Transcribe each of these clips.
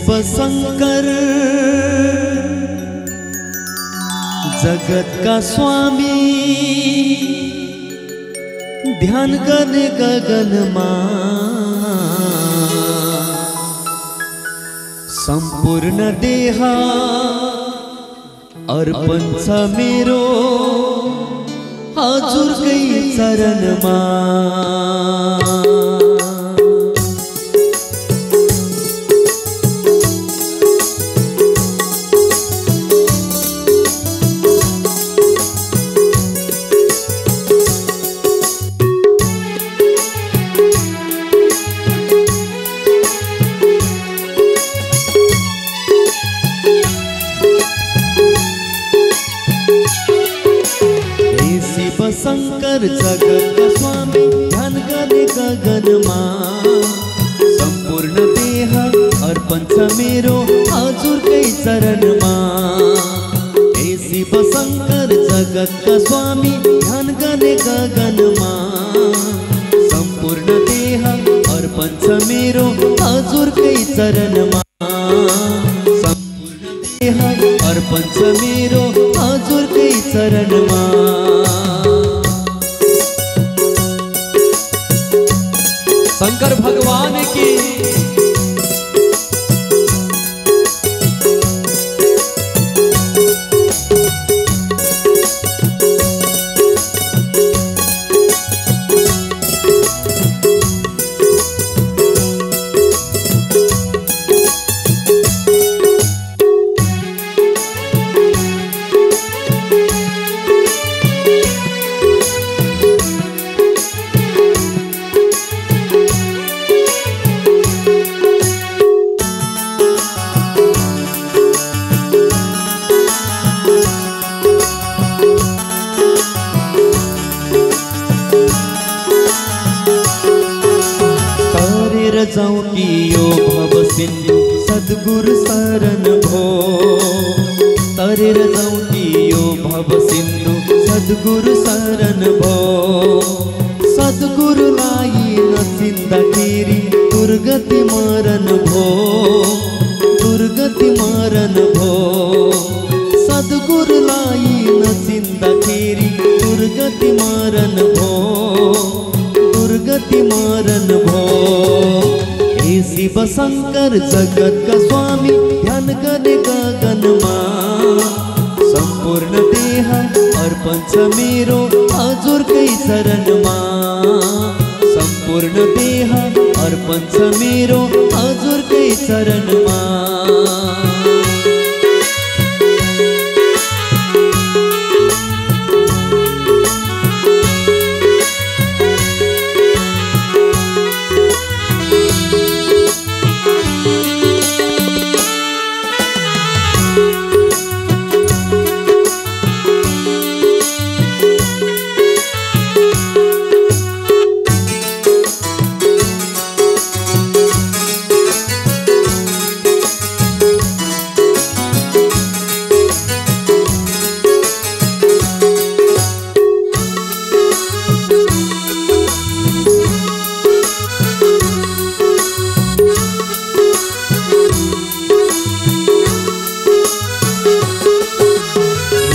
शंकर जगत का स्वामी ध्यान गर्ने गगनमा संपूर्ण देह अर्पण छ मेरो हजुरकै चरणमा। शंकर जगत का स्वामी ध्यान गर्ने गगनमा संपूर्ण देह अर्पण छ मेरो हजुरकै चरणमा। हे शिव शंकर जगत का स्वामी ध्यान गर्ने गगनमा संपूर्ण देह अर्पण छ मेरो हजुरकै चरणमा। संपूर्ण देह अर्पण छ मेरो हजुरकै चरणमा। शंकर भगवान की जाऊं कि यो भव सिंधु सद्गुरु शरण भो। तरेर जाऊं कि यो भव सिंधु सद्गुरु शरण भो। सद्गुरुलाई नचिन्दाखेरि दुर्गति मरण भो, दुर्गति मरण भो। सद्गुरुलाई नचिन्दाखेरि दुर्गति मरण भो, दुर्गति मरण भो। हे शिव शंकर जगत का स्वामी ध्यान गर्ने गगनमा संपूर्ण देह अर्पण छ मेरो हजुरकै चरणमा। संपूर्ण देह अर्पण छ मेरो हजुरकै चरणमा।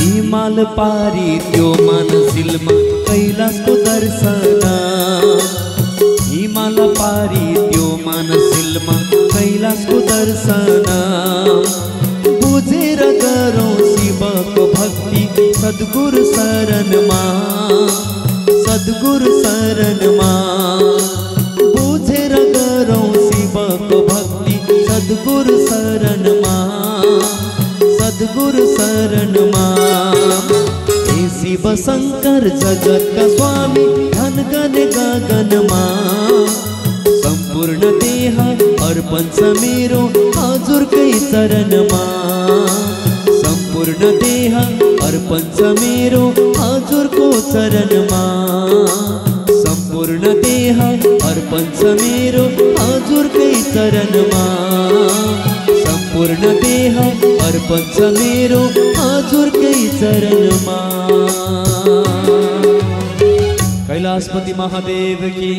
हिमाल पारी त्यो मानसिलमा कैलाशको दर्शन। हिमाल पारी त्यो मानसिलमा कैलाशको दर्शन। बुझेर गरौँ शिवको भक्ति सद्गुरु शरणमा, सद्गुरु शरणमा। बुझेर गरौँ शिवको भक्ति सद्गुरु शरणमा, सद्गुरु शरणमा। हे शिव शंकर जगत का स्वामी ध्यान गर्ने गगनमा संपूर्ण देह अर्पण छ मेरो हजुरकै चरणमा। संपूर्ण देह अर्पण छ मेरो हजुरको चरणमा। संपूर्ण देह अर्पण छ मेरो हजुरकै चरणमा। संपूर्ण देह अर्पण छ मेरो हजुरकै चरणमा। कैलाशपति महादेव की।